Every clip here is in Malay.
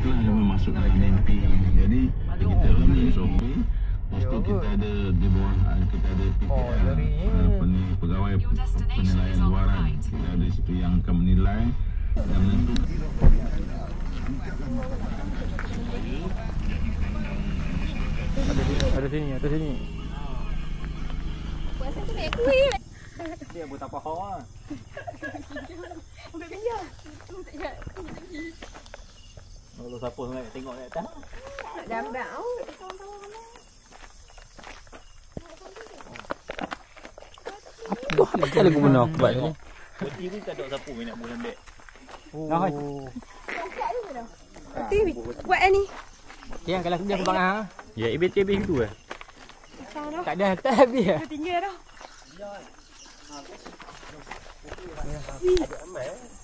itulah yang masuk dalam mimpi. Jadi kita ni sopi. Lepas tu kita ada di bawah kita ada pegawai penilaian luaran. Kita ada situ yang akan menilai dan menentukan. Ada sini, ada sini. Puasa tu naik kuih. Dia buat apa kau ah? Ambil benda. Tak Kalau siapa nak tengok kat atas. nak gambar au. Apa lagu benar aku buat ni? Berarti pun tak ada siapa nak buat lembek. Oh. Betul buat ni. Yang kalau dia bang ah. Ya, IBT tu eh. Sana. Tak ada atas habis ah. Tinggal dah.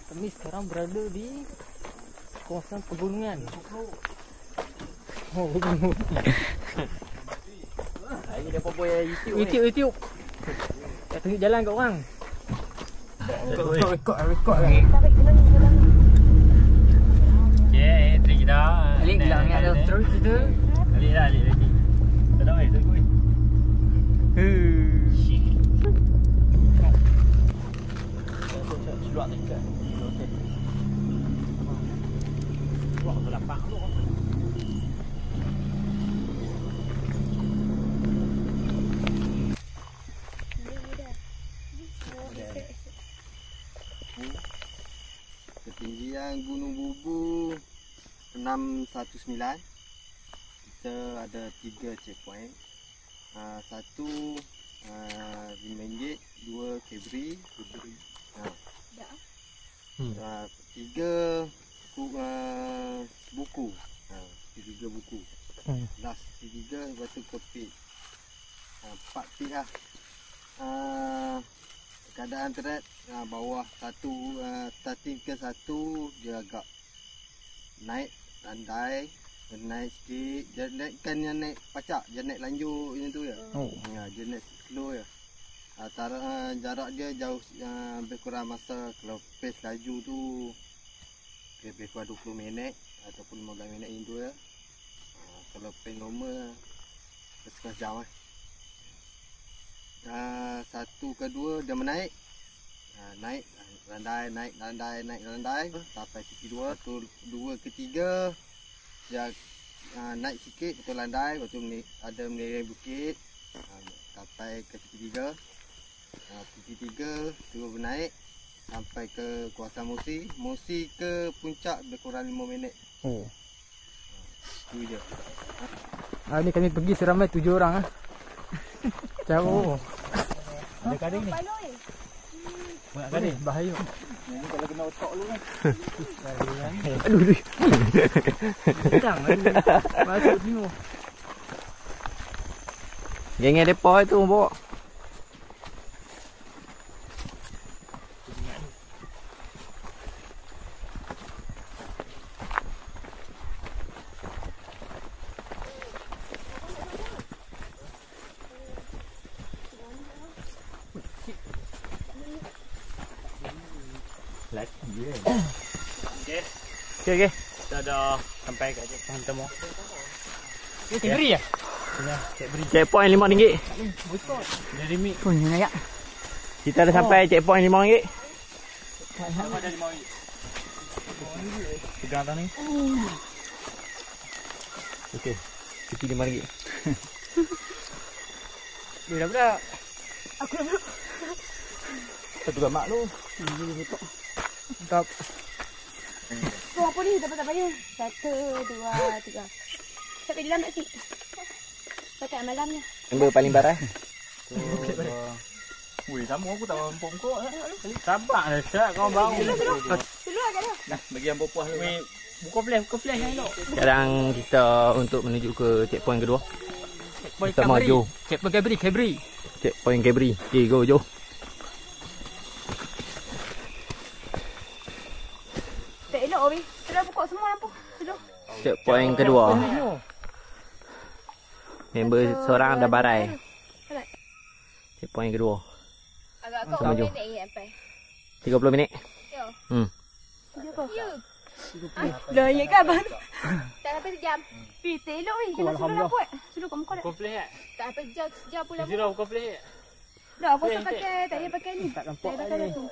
Kami sekarang berada di kawasan pegunungan. Oh, pegunungan. Ini dia apa yang YouTube. YouTube. Tak tunjuk jalan kat orang. Rekod kan. Tarik dalam. Okay, entry kita. Alik bilang ni ada terus kita. Alik lagi. Tak tahu eh, tunggu. Luar ni kan. Okey. Luar tu lapang tu. Ketinggian Gunung Bubu 619. Kita ada 3 checkpoint. Satu RM5, 2 Kebri. Tiga buku. Tiga buku. Last tiga batu kepit. 4 pit lah. Keadaan terat bawah satu starting ke satu dia agak naik landai, naik sikit, dia naikkan yang naik pacak, dia naik lanjut macam tu je. Dia naik slow je. Jarak dia jauh, lebih kurang masa kalau pace laju tu lebih kurang 20 minit ataupun 15 minit macam tu je. Kalau pace normal setengah jam lah. Satu kedua dia menaik, naik landai sampai titik dua. Dua ketiga dia naik sikit betul landai, betul ada menerai bukit sampai ke titik tiga. Titik tiga terus menaik sampai ke kawasan Musi ke puncak lebih kurang 5 minit. Itu je. Ni kami pergi seramai 7 orang ah. Jauh. Ada kading ni. Banyak kading. Bahaya. Ni kalau kena otak lu kan. Aduh. Sedang masuk ni. Geng depa itu bawa. Okey. Kita dah sampai kat checkpoint pertama. Ni Kebri ya? Checkpoint RM5. Dari mi. Punya ayak. Kita dah sampai checkpoint RM5. Sama ada RM5. Pegang atas ni. Okey. Cuti RM5. Dia dah berak. Aku dah belum. Satu kat mak lu. Tak. Tu apa ni? Tak payah. 1, 2, 3. Sampai di dalam tak sih? Pakai malamnya. Member paling parah. Weh, sama aku tak mampu kau. Sabar dah, Cak. Kau baru. Dulu agak dah. Nah, bagi yang popuh lu. Weh, buka flash yang elok. Sekarang kita untuk menuju ke checkpoint kedua. Checkpoint Kita maju. Checkpoint Kebri. Checkpoint Kebri. Okey, go jom. Tak elok weh. Sudah buka semua lampu. Sudah. Checkpoint kedua. Member seorang dah barai. Checkpoint kedua. Agak-agak maju. minit lagi sampai. 30 minit. Ya. Hmm. Ya ke? Ya. Dah ya kan abang? Tak sampai sejam. Telok ni. Kita Alhamdulillah. Suruh kamu kau dah. Komplek tak? Tak sampai sejam pula. Zero komplek. Dah aku rasa pakai. Tak payah pakai ni. Tak nampak Tak pakai ni. tu.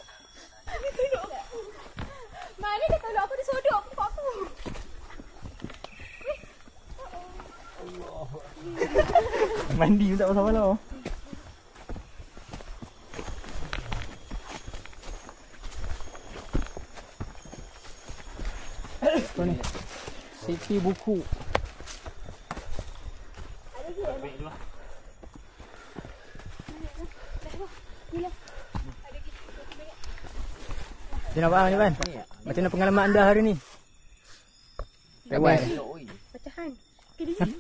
Mana dia tolong aku dia sodok muka aku. Mandi pun tak pasal-pasal. Apa ni? Safety buku. Dia nak apa ni, Ban? Macam mana pengalaman anda hari ni? Rewan. Pecahan.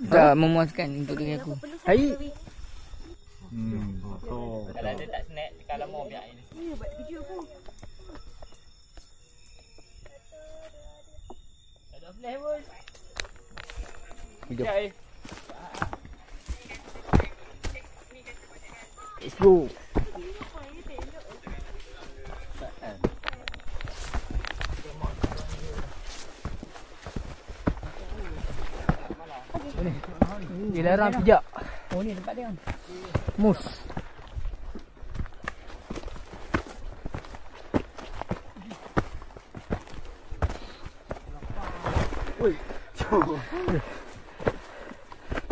Tak memuaskan untuk diri aku. Hai. Kalau dia tak snack, kalau mau biar ini. Ni buat kerja aku. Ada flavor. Hidup. Okay. Let's go. Dilarang pijak. Oh ni tempat dia. Mus.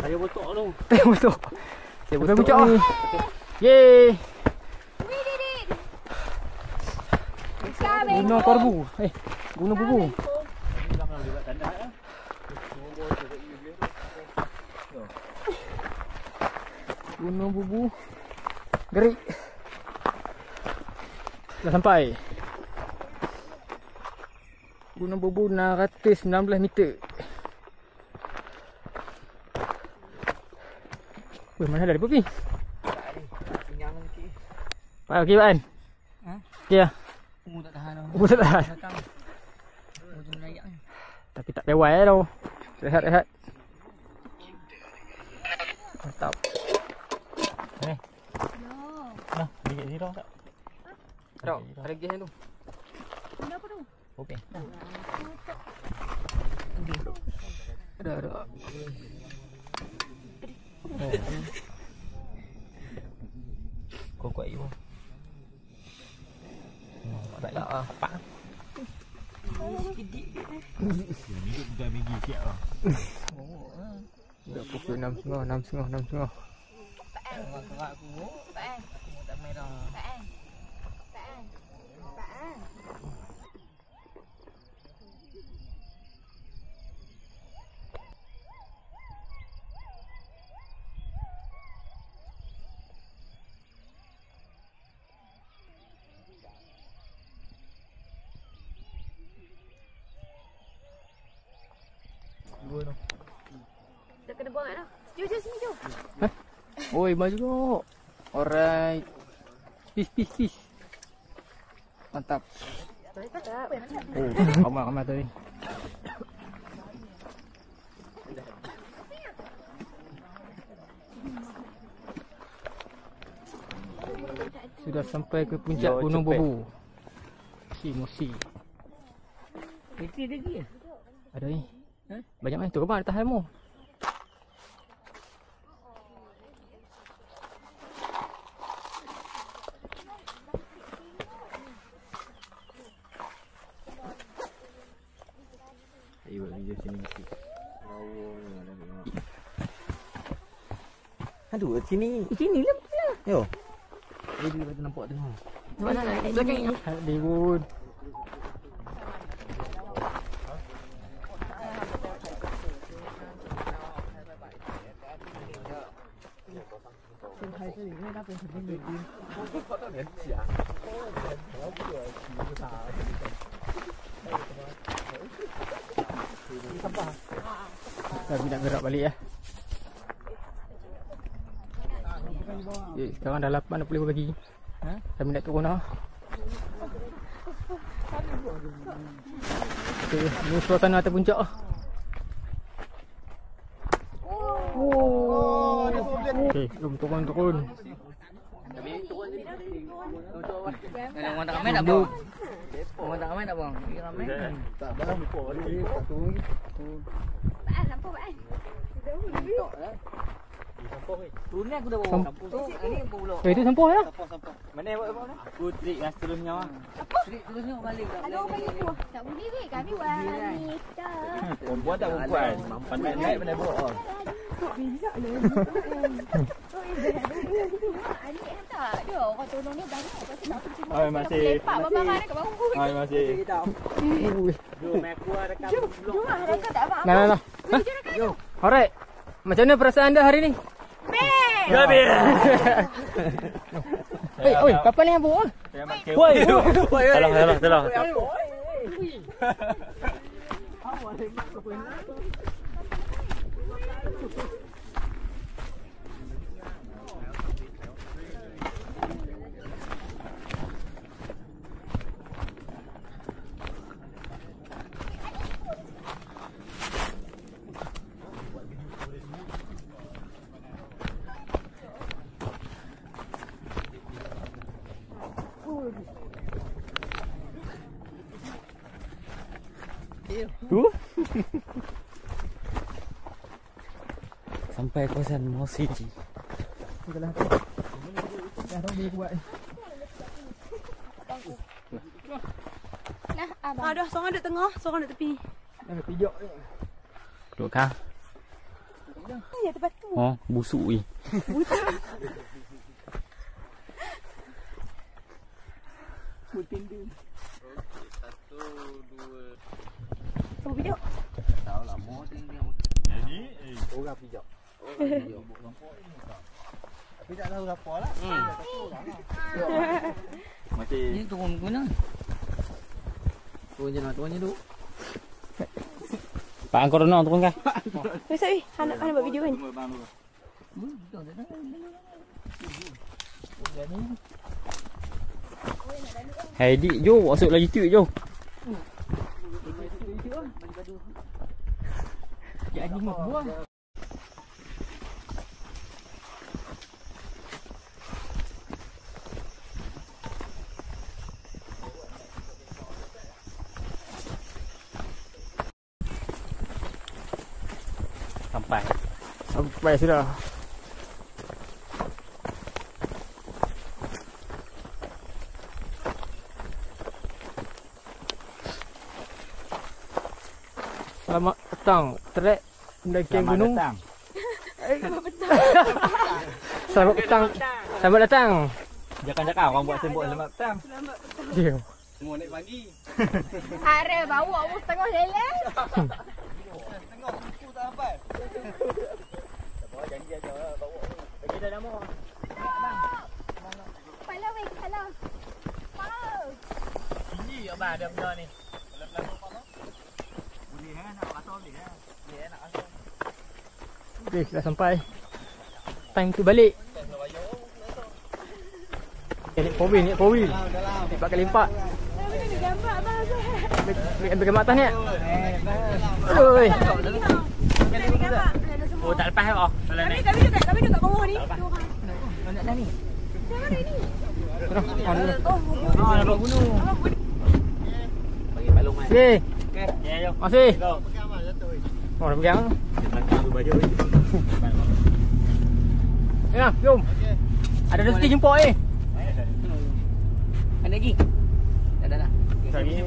Saya botok tu. Betul. Saya Bukan betul pijak ni. Yeay. We did it. Gunung Korbu. Gunung Bubu. Gunung Bubu. Gerik. Dah sampai. Gunung Bubu 619 meter. Weh, mana ada pergi? Okey, Ban. Ha? Okey lah. Umur tak tahan tau. Umur tak tahan. Datang. Ujung layak ni. Tapi tak lewat tau. Rehat-rehat. Mantap. Dah, sedikit zero tak? Tak, ada gas tu. Kenapa tu? Okey. Ada. Kau kuat you. Tak lah. Apa? Dah pukul 6.30. Kerak aku. Paan. Umur tak merah. Paan. Dah kena buang dah. Jom sini jom. Oi, maju dulu. Alright. Peace. Mantap. Tak. Oh, ramai tadi. Sudah sampai ke puncak Yo, Gunung cepet. Bubu. Mosi. Itu lagi ya? Ada ni. Banyak main tu ke bang? Ada tahan mu. Ayo buat video sini mesti. Aduh, sini. Sini lah. Yo. Jadi kita nampak tengok. Mana nak belakang ni? Di Wood. Tapi nak gerak balik ya. Sekarang dah 8.20 pagi. Kami nak turun dah. Okay, ini suasana atas puncak lah. Okay, jom turun. Kalau orang tak ramai nak bawa. Orang tak ramai tak bang? Pergi ramai. Tak dah. Dia tak turun lagi. Baan, lampu baan. Tak lah. Turun ni aku dah bawa. Sampul tu. Ini apa pula? Itu sampah ya. Mana yang buat ni? Aku trik yang seterusnya lah. Trik terusnya balik tak Ada orang panggil aku. Tak boleh weh, kami wanita. Perempuan tak perempuan. Pandai naik pandai bawa. Kok bila lah. Anik hantar. Dia orang tolong ni banyak. Lepas tu nak pergi cuma. Ay, masih. Lepak barang-barang dekat bawah. Hai masih. Ui. Jom aku ada dekat blok. Jom lah, rasa tak apa. Nah. Alright. Macam mana perasaan anda hari ni? Bang! Gabi. Oi, kapal ni yang bawa. Woi. Salah. Sampai kawasan Mosi. Nah, abang. Dah, seorang duduk tengah, seorang duduk tepi. Dah pijak ni. Duduk kah? Ya, tempat tu. Oh, busuk ni. Tunggu video. Orang pijak. Tapi tak tahu apa lah. Masih. Ni turun ke mana? Turun je dulu. Pak Angkor Renang turun kah? Weh, Sat, weh. Anak buat video kan? Hai Dik, jom masuk lagi YouTube jom. Jadi mak buang. Sampai sudah. Selamat petang. Trek mendaki gunung. Selamat petang. Selamat datang. Jangan cakap orang buat sembok selamat petang. Dia. Semua naik pagi. Are bawa mu setengah lele. Tengok suku tak sampai. Kepala weh, kepala. Wow. Ini abang ada benda ni. Pelan-pelan apa tu? Boleh nak asal boleh lah. Boleh nak asal. Okey, dah sampai. Time tu balik. Naik 4 wheel. Lipat kali lipat. Ada gambar abang tu. Ambil gambar atas ni. Oi. Oh tak lepas apa? Kalau naik. Kami dekat bawah ni. Mana dah ni? Nampak gunung. Bagi balong kan. Okey. Ya jom. Masih. Go. Oh, dah pegang. Belakang tu baju ni. Ya, jom. Ada rezeki jumpa eh. Ada lagi? Dah. Sorry.